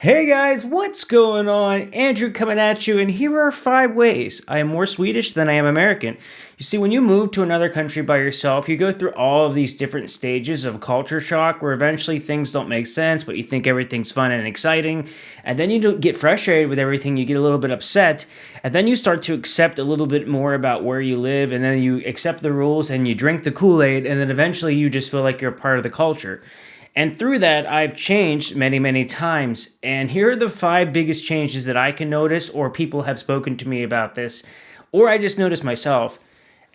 Hey guys, what's going on? Andrew coming at you, and here are 5 ways I am more Swedish than I am American. You see, when you move to another country by yourself, you go through all of these different stages of culture shock where eventually things don't make sense, but you think everything's fun and exciting. And then you don't get frustrated with everything, you get a little bit upset, and then you start to accept a little bit more about where you live, and then you accept the rules and you drink the Kool-Aid, and then eventually you just feel like you're a part of the culture. And through that, I've changed many, many times. And here are the 5 biggest changes that I can notice, or people have spoken to me about this, or I just noticed myself.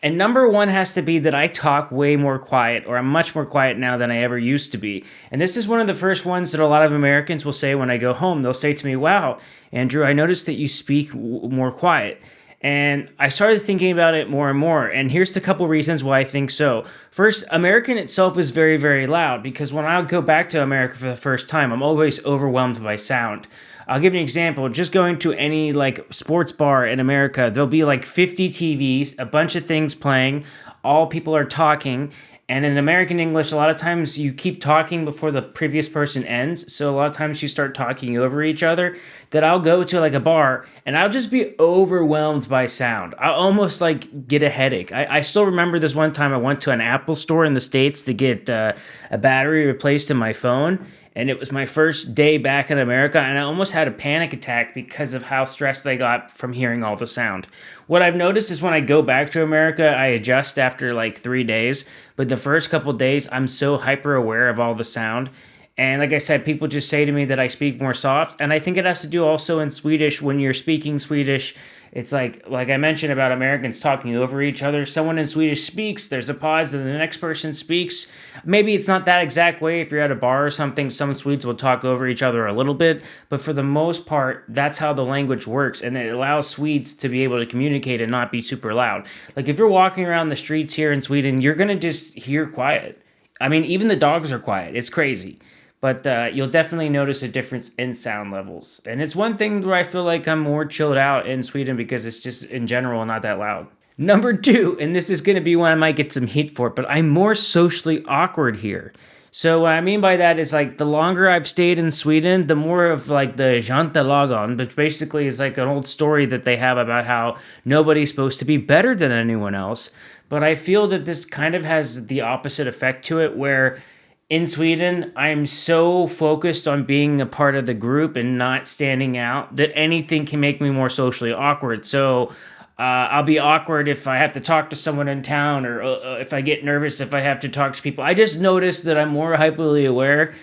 And number one has to be that I talk way more quiet, or I'm much more quiet now than I ever used to be. And this is one of the first ones that a lot of Americans will say when I go home. They'll say to me, "Wow, Andrew, I noticed that you speak more quiet." And I started thinking about it more and more. And here's the couple reasons why I think so. First, American itself is very, very loud because when I go back to America for the first time, I'm always overwhelmed by sound. I'll give you an example. Just going to any like sports bar in America, there'll be like 50 TVs, a bunch of things playing, all people are talking. And in American English, a lot of times you keep talking before the previous person ends. So a lot of times you start talking over each other. That I'll go to like a bar and I'll just be overwhelmed by sound. I'll almost like get a headache. I still remember this one time I went to an Apple store in the States to get a battery replaced in my phone. And it was my first day back in America, and I almost had a panic attack because of how stressed I got from hearing all the sound. What I've noticed is when I go back to America, I adjust after like 3 days, but the first couple days, I'm so hyper aware of all the sound. And like I said, people just say to me that I speak more soft, and I think it has to do also in Swedish. When you're speaking Swedish, it's like I mentioned about Americans talking over each other. Someone in Swedish speaks, there's a pause, and the next person speaks. Maybe it's not that exact way. If you're at a bar or something, some Swedes will talk over each other a little bit, but for the most part, that's how the language works, and it allows Swedes to be able to communicate and not be super loud. Like if you're walking around the streets here in Sweden, you're gonna just hear quiet. I mean, even the dogs are quiet. It's crazy. But you'll definitely notice a difference in sound levels. And it's one thing where I feel like I'm more chilled out in Sweden because it's just, in general, not that loud. Number 2, and this is going to be one I might get some heat for, but I'm more socially awkward here. So what I mean by that is like the longer I've stayed in Sweden, the more of like the jantelagon, which basically is like an old story that they have about how nobody's supposed to be better than anyone else. But I feel that this kind of has the opposite effect to it where in Sweden, I'm so focused on being a part of the group and not standing out that anything can make me more socially awkward. So I'll be awkward if I have to talk to someone in town or if I get nervous if I have to talk to people. I just noticed that I'm more hyperly aware.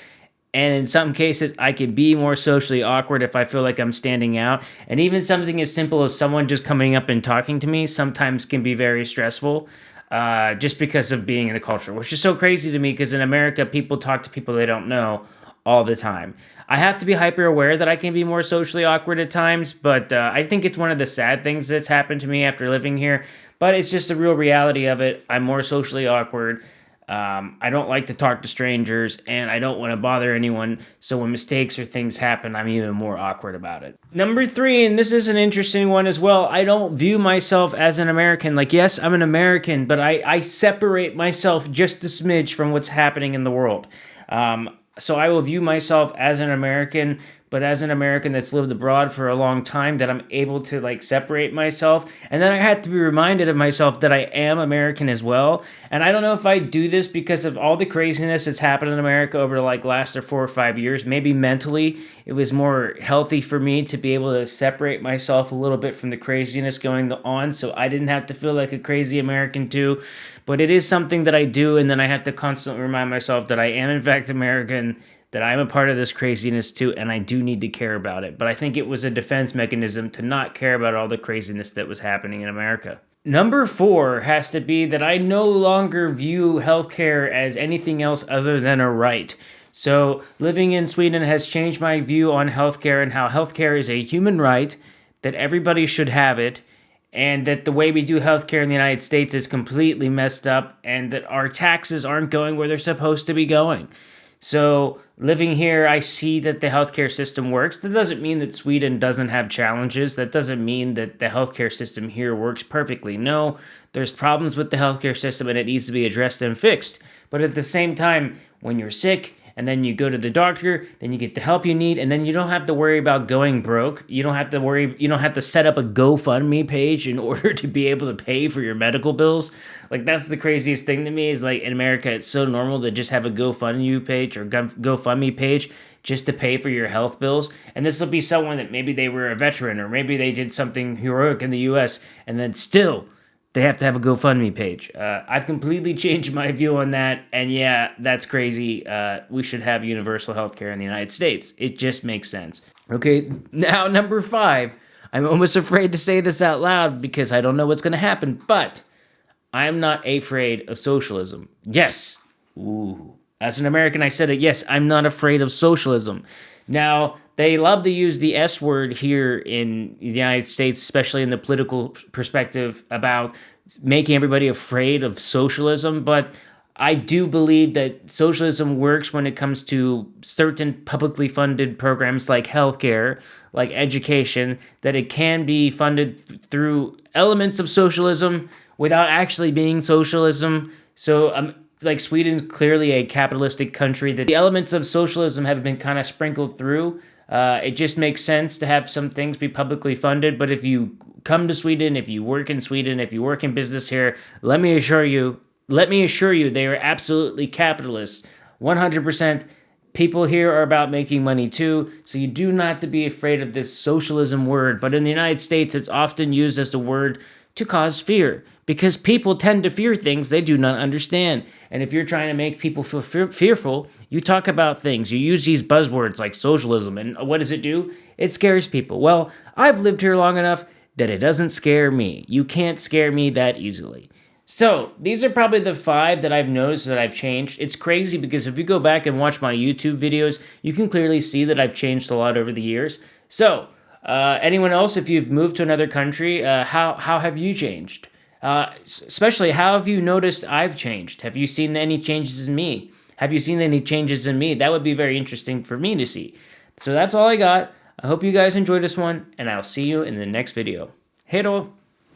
And in some cases, I can be more socially awkward if I feel like I'm standing out. And even something as simple as someone just coming up and talking to me sometimes can be very stressful. Just because of being in the culture, which is so crazy to me because in America, people talk to people they don't know all the time. I have to be hyper aware that I can be more socially awkward at times, but I think it's one of the sad things that's happened to me after living here, but it's just the real reality of it. I'm more socially awkward. I don't like to talk to strangers, and I don't want to bother anyone, so when mistakes or things happen, I'm even more awkward about it. Number 3, and this is an interesting one as well, I don't view myself as an American. Like, yes, I'm an American, but I separate myself just a smidge from what's happening in the world. So I will view myself as an American, but as an American that's lived abroad for a long time, that I'm able to like separate myself. And then I had to be reminded of myself that I am American as well. And I don't know if I do this because of all the craziness that's happened in America over like last 4 or 5 years. Maybe mentally it was more healthy for me to be able to separate myself a little bit from the craziness going on, so I didn't have to feel like a crazy American too. But it is something that I do, and then I have to constantly remind myself that I am in fact American, that I'm a part of this craziness too, and I do need to care about it. But I think it was a defense mechanism to not care about all the craziness that was happening in America. Number 4 has to be that I no longer view healthcare as anything else other than a right. So living in Sweden has changed my view on healthcare and how healthcare is a human right, that everybody should have it, and that the way we do healthcare in the United States is completely messed up, and that our taxes aren't going where they're supposed to be going. So living here, I see that the healthcare system works. That doesn't mean that Sweden doesn't have challenges. That doesn't mean that the healthcare system here works perfectly. No, there's problems with the healthcare system and it needs to be addressed and fixed. But at the same time, when you're sick and then you go to the doctor, then you get the help you need, and then you don't have to worry about going broke. You don't have to set up a GoFundMe page in order to be able to pay for your medical bills. Like, that's the craziest thing to me, is like in America, it's so normal to just have a GoFundMe page or GoFundMe page just to pay for your health bills. And this will be someone that maybe they were a veteran, or maybe they did something heroic in the US, and then still they have to have a GoFundMe page. I've completely changed my view on that, and yeah, that's crazy. We should have universal healthcare in the United States. It just makes sense. Okay, now number 5. I'm almost afraid to say this out loud because I don't know what's going to happen, but I'm not afraid of socialism. Yes. Ooh. As an American, I said it. Yes, I'm not afraid of socialism. Now, they love to use the S word here in the United States, especially in the political perspective, about making everybody afraid of socialism. But I do believe that socialism works when it comes to certain publicly funded programs like healthcare, like education, that it can be funded through elements of socialism without actually being socialism. So, like, Sweden's clearly a capitalistic country, that the elements of socialism have been kind of sprinkled through. It just makes sense to have some things be publicly funded. But if you come to Sweden, if you work in Sweden, if you work in business here, let me assure you, they are absolutely capitalists. 100%. People here are about making money too, so you do not have to be afraid of this socialism word. But in the United States, it's often used as a word to cause fear, because people tend to fear things they do not understand. And if you're trying to make people feel fearful, you talk about things. You use these buzzwords like socialism, and what does it do? It scares people. Well, I've lived here long enough that it doesn't scare me. You can't scare me that easily. So, these are probably the 5 that I've noticed that I've changed. It's crazy because if you go back and watch my YouTube videos, you can clearly see that I've changed a lot over the years. So, anyone else, if you've moved to another country, how have you changed? Especially, how have you noticed I've changed? Have you seen any changes in me? Have you seen any changes in me? That would be very interesting for me to see. So that's all I got. I hope you guys enjoyed this one, and I'll see you in the next video. Hej då!